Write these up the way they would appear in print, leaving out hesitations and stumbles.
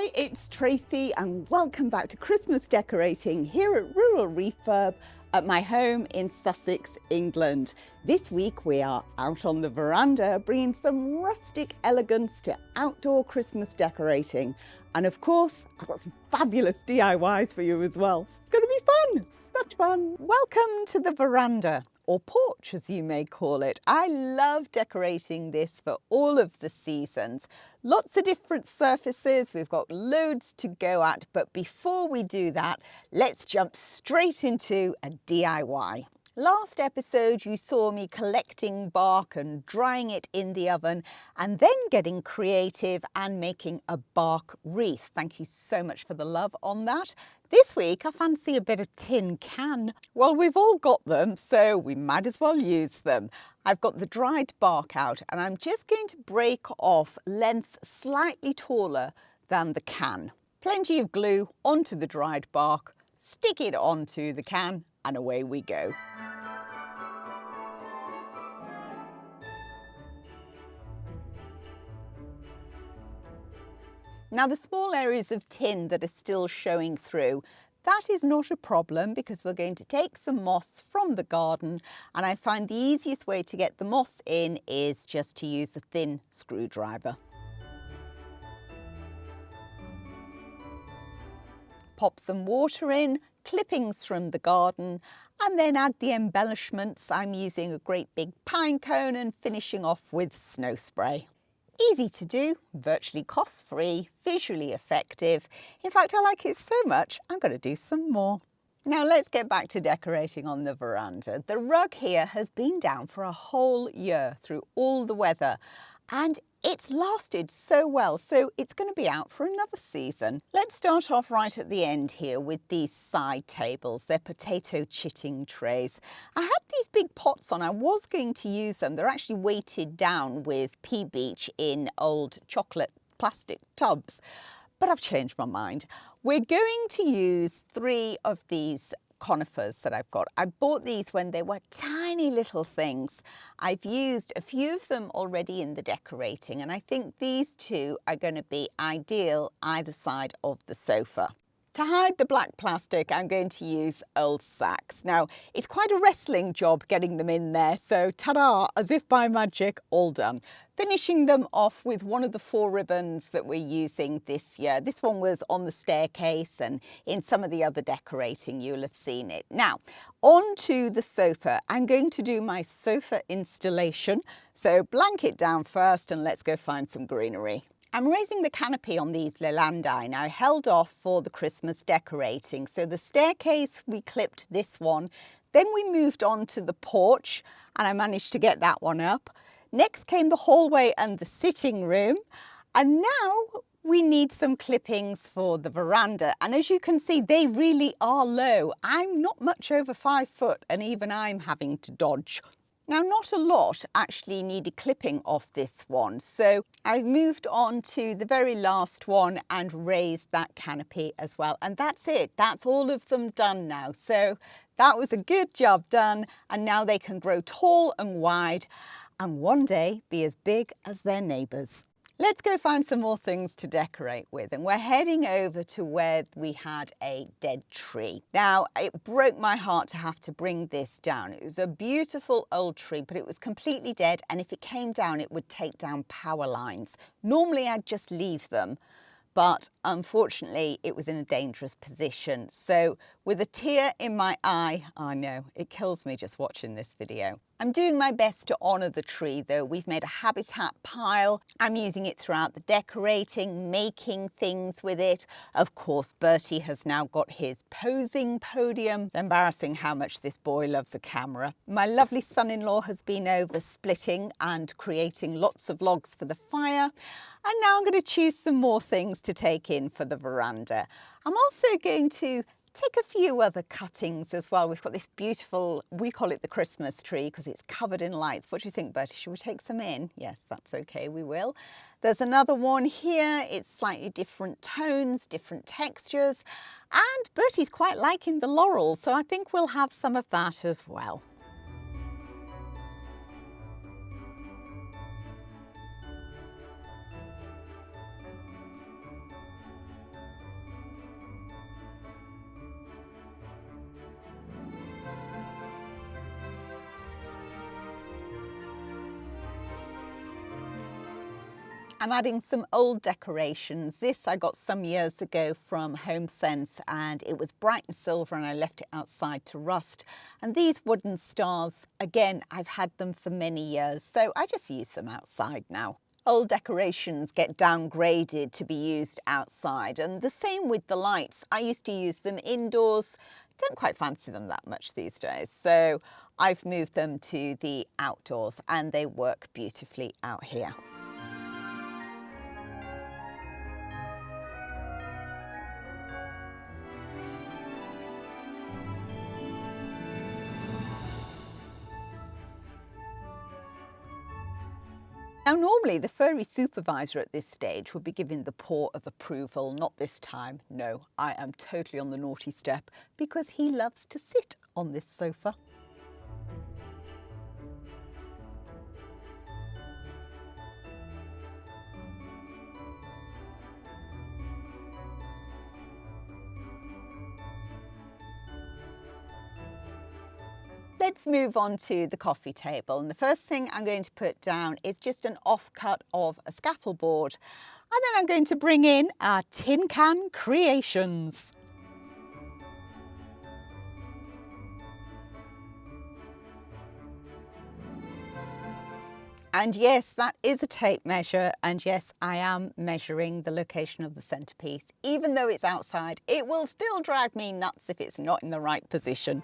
Hi, it's Tracy and welcome back to Christmas decorating here at Rural Refurb at my home in Sussex, England. This week we are out on the veranda bringing some rustic elegance to outdoor Christmas decorating. And of course, I've got some fabulous DIYs for you as well. It's going to be fun, such fun. Welcome to the veranda, or porch as you may call it. I love decorating this for all of the seasons. Lots of different surfaces, we've got loads to go at, but before we do that, let's jump straight into a DIY. Last episode you saw me collecting bark and drying it in the oven and then getting creative and making a bark wreath. Thank you so much for the love on that. This week I fancy a bit of tin can. Well, we've all got them, so we might as well use them. I've got the dried bark out and I'm just going to break off lengths slightly taller than the can. Plenty of glue onto the dried bark, stick it onto the can and away we go. Now the small areas of tin that are still showing through, that is not a problem because we're going to take some moss from the garden, and I find the easiest way to get the moss in is just to use a thin screwdriver. Pop some water in, clippings from the garden, and then add the embellishments. I'm using a great big pine cone and finishing off with snow spray. Easy to do, virtually cost-free, visually effective. In fact, I like it so much, I'm going to do some more. Now let's get back to decorating on the veranda. The rug here has been down for a whole year through all the weather, and it's lasted so well, so it's going to be out for another season. Let's start off right at the end here with these side tables. They're potato chitting trays. I had these big pots on. I was going to use them. They're actually weighted down with pea beech in old chocolate plastic tubs, but I've changed my mind. We're going to use 3 of these conifers that I've got. I bought these when they were tiny little things. I've used a few of them already in the decorating, and I think these 2 are going to be ideal either side of the sofa. To hide the black plastic, I'm going to use old sacks. Now, it's quite a wrestling job getting them in there, so ta-da, as if by magic, all done. Finishing them off with one of the 4 ribbons that we're using this year. This one was on the staircase, and in some of the other decorating you'll have seen it. Now, onto the sofa. I'm going to do my sofa installation, so blanket down first and let's go find some greenery. I'm raising the canopy on these leylandii. Now I held off for the Christmas decorating. So the staircase, we clipped this one. Then we moved on to the porch and I managed to get that one up. Next came the hallway and the sitting room. And now we need some clippings for the veranda. And as you can see, they really are low. I'm not much over 5 foot and even I'm having to dodge. Now, not a lot actually needed clipping off this one, so I've moved on to the very last one and raised that canopy as well. And that's it. That's all of them done now. So that was a good job done. And now they can grow tall and wide and one day be as big as their neighbours. Let's go find some more things to decorate with, and we're heading over to where we had a dead tree. Now, it broke my heart to have to bring this down. It was a beautiful old tree, but it was completely dead, and if it came down, it would take down power lines. Normally, I'd just leave them, but unfortunately, it was in a dangerous position. So with a tear in my eye, I know, it kills me just watching this video. I'm doing my best to honour the tree though. We've made a habitat pile. I'm using it throughout the decorating, making things with it. Of course, Bertie has now got his posing podium. It's embarrassing how much this boy loves a camera. My lovely son-in-law has been over splitting and creating lots of logs for the fire. And now I'm going to choose some more things to take in for the veranda. I'm also going to take a few other cuttings as well. We've got this beautiful, we call it the Christmas tree because it's covered in lights. What do you think, Bertie? Should we take some in? Yes, that's okay, we will. There's another one here. It's slightly different tones, different textures. And Bertie's quite liking the laurel, so I think we'll have some of that as well. I'm adding some old decorations. This I got some years ago from HomeSense and it was bright and silver and I left it outside to rust. And these wooden stars, again, I've had them for many years, so I just use them outside now. Old decorations get downgraded to be used outside, and the same with the lights. I used to use them indoors, don't quite fancy them that much these days, so I've moved them to the outdoors and they work beautifully out here. Now normally the furry supervisor at this stage would be giving the paw of approval, not this time. No, I am totally on the naughty step because he loves to sit on this sofa. Let's move on to the coffee table, and the first thing I'm going to put down is just an offcut of a scaffold board, and then I'm going to bring in our tin can creations. And yes, that is a tape measure, and yes, I am measuring the location of the centerpiece. Even though it's outside, it will still drive me nuts if it's not in the right position.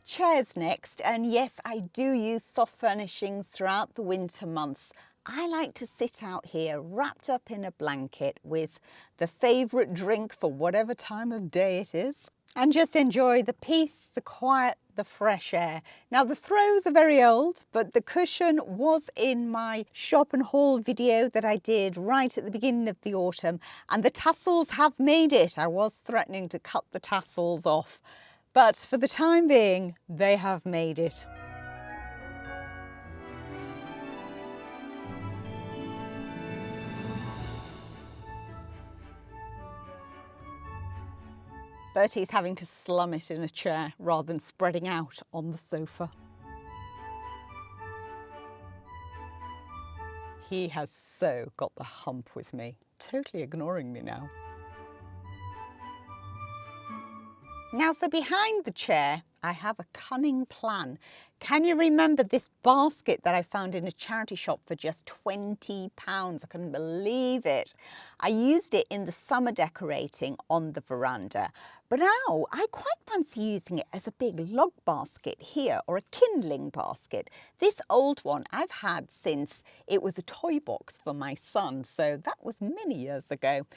Chairs next, and yes, I do use soft furnishings throughout the winter months. I like to sit out here wrapped up in a blanket with the favourite drink for whatever time of day it is, and just enjoy the peace, the quiet, the fresh air. Now the throws are very old, but the cushion was in my shop and haul video that I did right at the beginning of the autumn, and the tassels have made it. I was threatening to cut the tassels off, but for the time being, they have made it. Bertie's having to slum it in a chair rather than spreading out on the sofa. He has so got the hump with me, totally ignoring me now. Now for behind the chair, I have a cunning plan. Can you remember this basket that I found in a charity shop for just £20? I couldn't believe it. I used it in the summer decorating on the veranda, but now I quite fancy using it as a big log basket here, or a kindling basket. This old one I've had since it was a toy box for my son, so that was many years ago.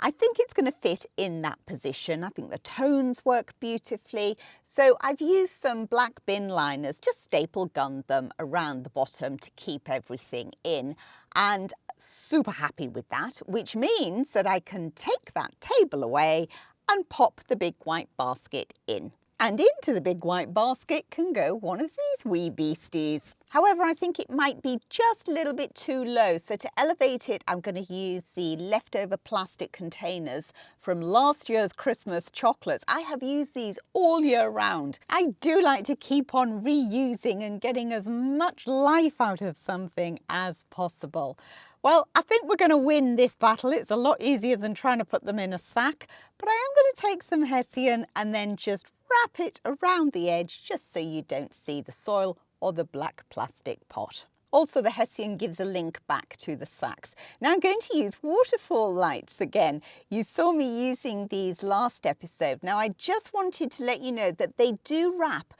I think it's going to fit in that position. I think the tones work beautifully. So I've used some black bin liners, just staple gunned them around the bottom to keep everything in, and super happy with that, which means that I can take that table away and pop the big white basket in. And into the big white basket can go one of these wee beasties. However, I think it might be just a little bit too low, so to elevate it, I'm going to use the leftover plastic containers from last year's Christmas chocolates. I have used these all year round. I do like to keep on reusing and getting as much life out of something as possible. Well, I think we're going to win this battle. It's a lot easier than trying to put them in a sack, but I am going to take some Hessian and then just wrap it around the edge just so you don't see the soil or the black plastic pot. Also, the Hessian gives a link back to the sacks. Now I'm going to use Waterfall Lights again. You saw me using these last episode. Now I just wanted to let you know that they do wrap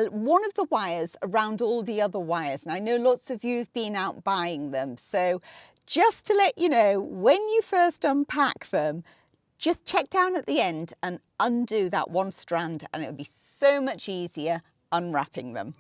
one of the wires around all the other wires. And I know lots of you have been out buying them. So just to let you know, when you first unpack them, just check down at the end and undo that one strand, and it'll be so much easier unwrapping them.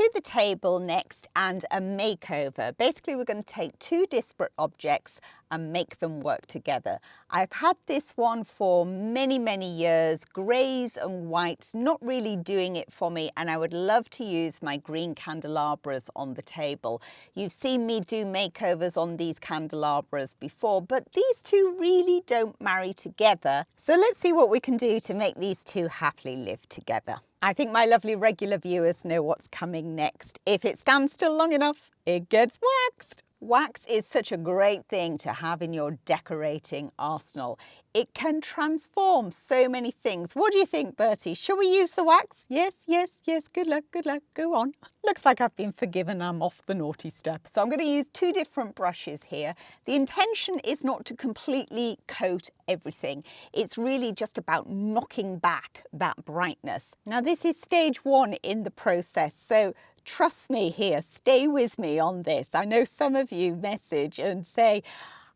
to the table next and a makeover. Basically, we're going to take two disparate objects and make them work together. I've had this one for many, many years, greys and whites, not really doing it for me, and I would love to use my green candelabras on the table. You've seen me do makeovers on these candelabras before, but these two really don't marry together. So let's see what we can do to make these two happily live together. I think my lovely regular viewers know what's coming next. If it stands still long enough, it gets waxed. Wax is such a great thing to have in your decorating arsenal. It can transform so many things. What do you think, Bertie? Shall we use the wax? Yes, yes, yes. Good luck, good luck. Go on. Looks like I've been forgiven. I'm off the naughty step. So I'm going to use two different brushes here. The intention is not to completely coat everything. It's really just about knocking back that brightness. Now, this is stage one in the process. So trust me here, stay with me on this. I know some of you message and say,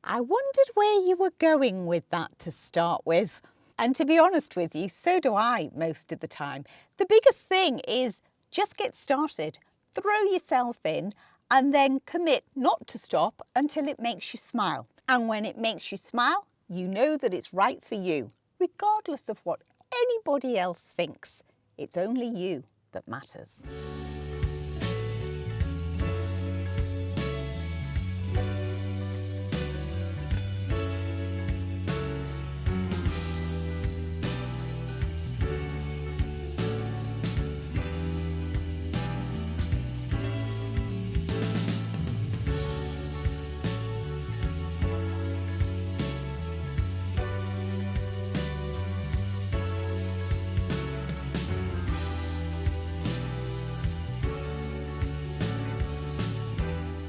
I wondered where you were going with that to start with. And to be honest with you, so do I most of the time. The biggest thing is just get started, throw yourself in, and then commit not to stop until it makes you smile. And when it makes you smile, you know that it's right for you, regardless of what anybody else thinks. It's only you that matters.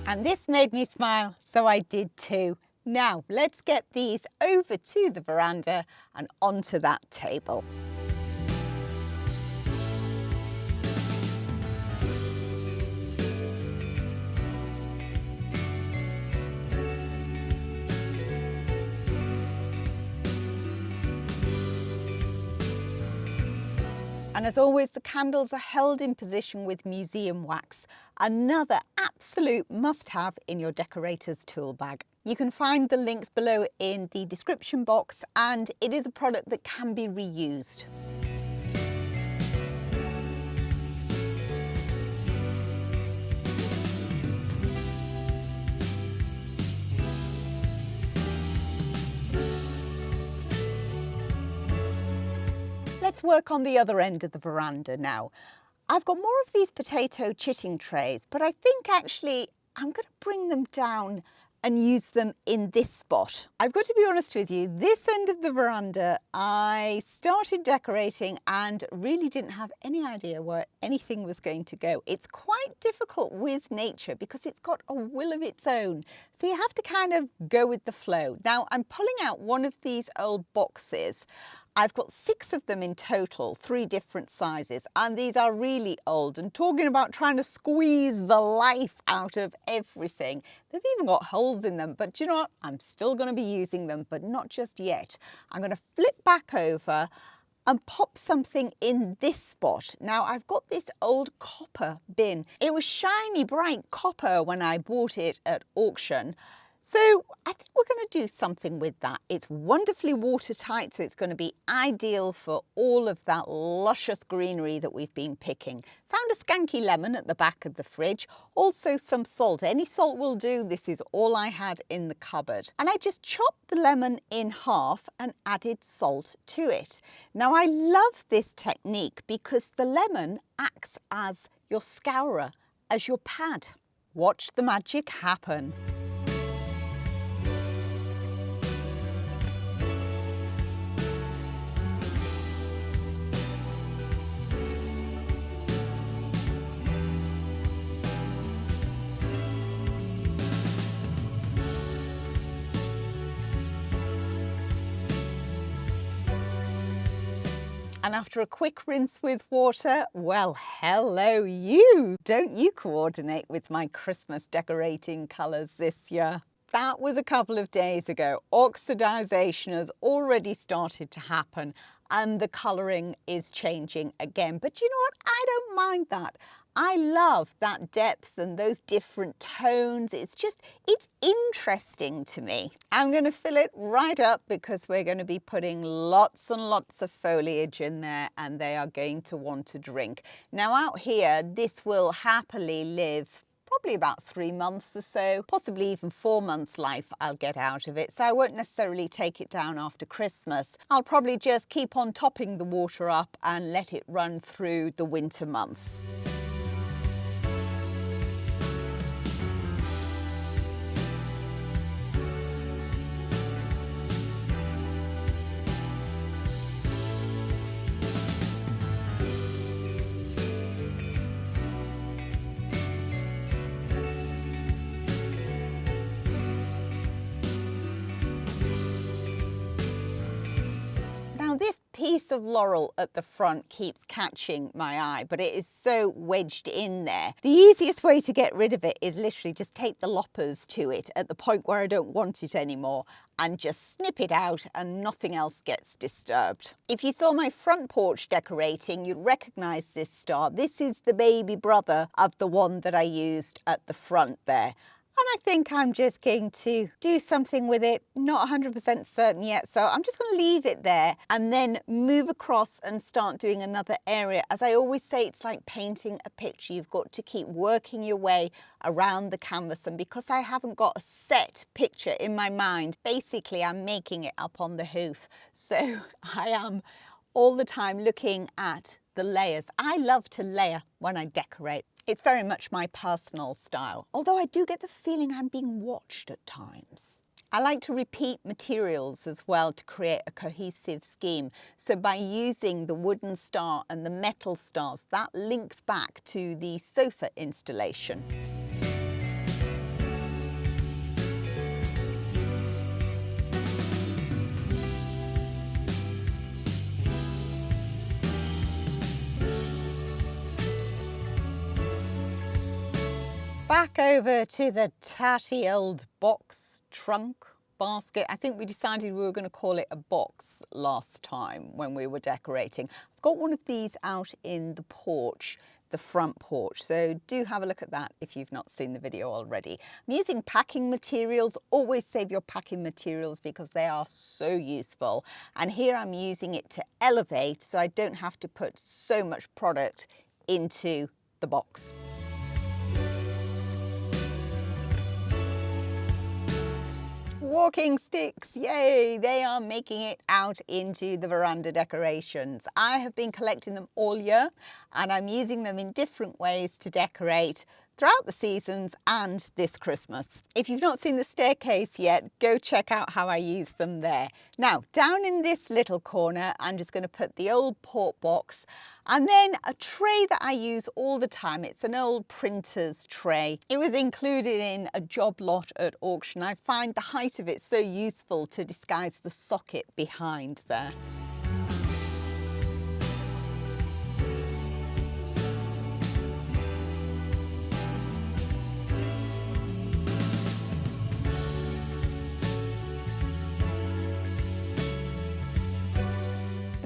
And this made me smile, so I did too. Now, let's get these over to the veranda and onto that table. And as always, the candles are held in position with museum wax, another absolute must-have in your decorator's tool bag. You can find the links below in the description box, and it is a product that can be reused. Let's work on the other end of the veranda now. I've got more of these potato chitting trays, but I think actually I'm going to bring them down and use them in this spot. I've got to be honest with you, this end of the veranda, I started decorating and really didn't have any idea where anything was going to go. It's quite difficult with nature because it's got a will of its own. So you have to kind of go with the flow. Now I'm pulling out one of these old boxes. I've got 6 of them in total, 3 different sizes, and these are really old. And talking about trying to squeeze the life out of everything, they've even got holes in them. But you know what? I'm still going to be using them, but not just yet. I'm going to flip back over and pop something in this spot. Now I've got this old copper bin. It was shiny bright copper when I bought it at auction. So I think we're going to do something with that. It's wonderfully watertight, so it's going to be ideal for all of that luscious greenery that we've been picking. Found a skanky lemon at the back of the fridge, also some salt. Any salt will do. This is all I had in the cupboard. And I just chopped the lemon in half and added salt to it. Now I love this technique because the lemon acts as your scourer, as your pad. Watch the magic happen. And after a quick rinse with water, well, hello you! Don't you coordinate with my Christmas decorating colours this year? That was a couple of days ago. Oxidization has already started to happen and the colouring is changing again. But you know what? I don't mind that. I love that depth and those different tones. It's interesting to me. I'm going to fill it right up because we're going to be putting lots and lots of foliage in there, and they are going to want to drink. Now out here, this will happily live probably about 3 months or so, possibly even 4 months life I'll get out of it. So I won't necessarily take it down after Christmas. I'll probably just keep on topping the water up and let it run through the winter months. This piece of laurel at the front keeps catching my eye, but it is so wedged in there. The easiest way to get rid of it is literally just take the loppers to it at the point where I don't want it anymore and just snip it out and nothing else gets disturbed. If you saw my front porch decorating, you'd recognize this star. This is the baby brother of the one that I used at the front there. And I think I'm just going to do something with it, not 100% certain yet. So I'm just going to leave it there and then move across and start doing another area. As I always say, it's like painting a picture. You've got to keep working your way around the canvas. And because I haven't got a set picture in my mind, basically I'm making it up on the hoof. So I am all the time looking at the layers. I love to layer when I decorate. It's very much my personal style, although I do get the feeling I'm being watched at times. I like to repeat materials as well to create a cohesive scheme. So by using the wooden star and the metal stars, that links back to the sofa installation. Back over to the tatty old box trunk basket. I think we decided we were going to call it a box last time when we were decorating. I've got one of these out in the porch, the front porch, so do have a look at that if you've not seen the video already. I'm using packing materials. Always save your packing materials because they are so useful. And here I'm using it to elevate so I don't have to put so much product into the box. Walking sticks, yay, they are making it out into the veranda decorations. I have been collecting them all year and I'm using them in different ways to decorate throughout the seasons and this Christmas. If you've not seen the staircase yet, go check out how I use them there. Now, down in this little corner, I'm just going to put the old port box and then a tray that I use all the time. It's an old printer's tray. It was included in a job lot at auction. I find the height of it so useful to disguise the socket behind there.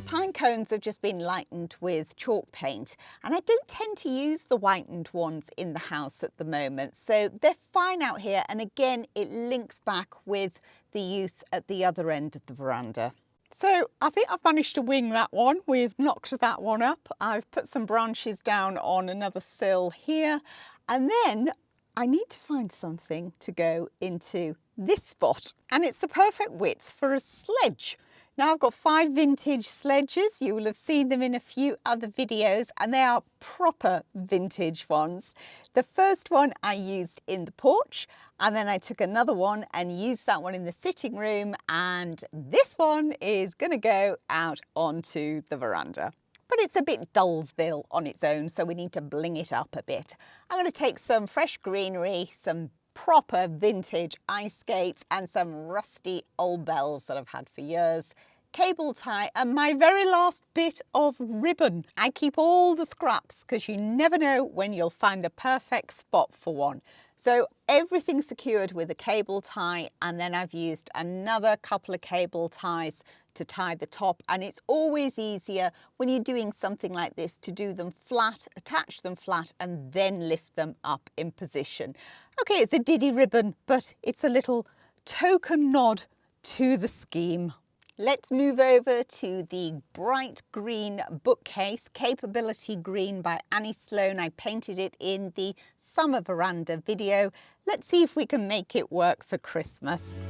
Pine cones have just been lightened with chalk paint, and I don't tend to use the whitened ones in the house at the moment, so they're fine out here. And again, it links back with the use at the other end of the veranda. So I think I've managed to wing that one. We've knocked that one up. I've put some branches down on another sill here, and then I need to find something to go into this spot, and it's the perfect width for a sledge. Now I've got 5 vintage sledges. You will have seen them in a few other videos, and they are proper vintage ones. The first one I used in the porch, and then I took another one and used that one in the sitting room, and this one is going to go out onto the veranda. But it's a bit Dullsville on its own, so we need to bling it up a bit. I'm going to take some fresh greenery, some proper vintage ice skates and some rusty old bells that I've had for years, cable tie, and my very last bit of ribbon. I keep all the scraps because you never know when you'll find the perfect spot for one. So everything's secured with a cable tie, and then I've used another couple of cable ties to tie the top, and it's always easier when you're doing something like this to do them flat, attach them flat, and then lift them up in position. Okay, it's a diddy ribbon, but it's a little token nod to the scheme. Let's move over to the bright green bookcase, Capability Green by Annie Sloan. I painted it in the summer veranda video. Let's see if we can make it work for Christmas.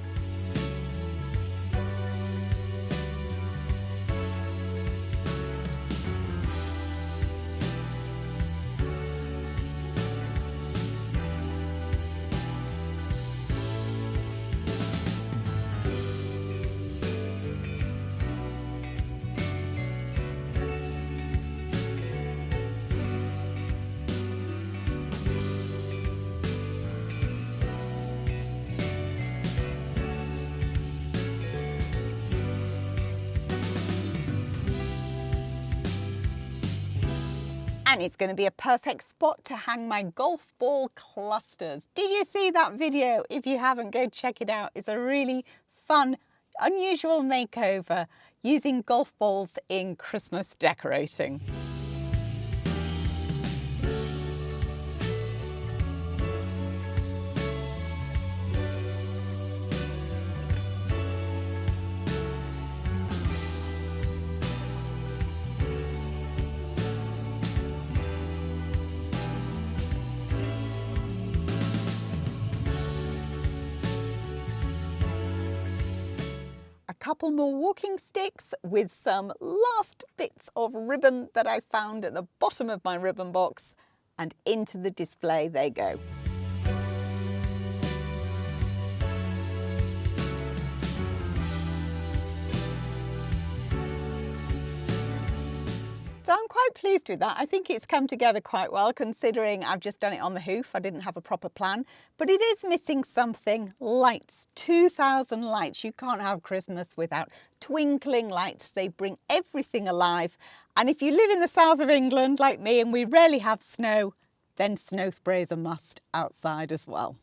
And it's going to be a perfect spot to hang my golf ball clusters. Did you see that video? If you haven't, go check it out. It's a really fun, unusual makeover using golf balls in Christmas decorating. Couple more walking sticks with some last bits of ribbon that I found at the bottom of my ribbon box, and into the display they go. So I'm quite pleased with that. I think it's come together quite well, considering I've just done it on the hoof. I didn't have a proper plan, but it is missing something. Lights, 2,000 lights. You can't have Christmas without twinkling lights. They bring everything alive. And if you live in the south of England like me and we rarely have snow, then snow spray is a must outside as well.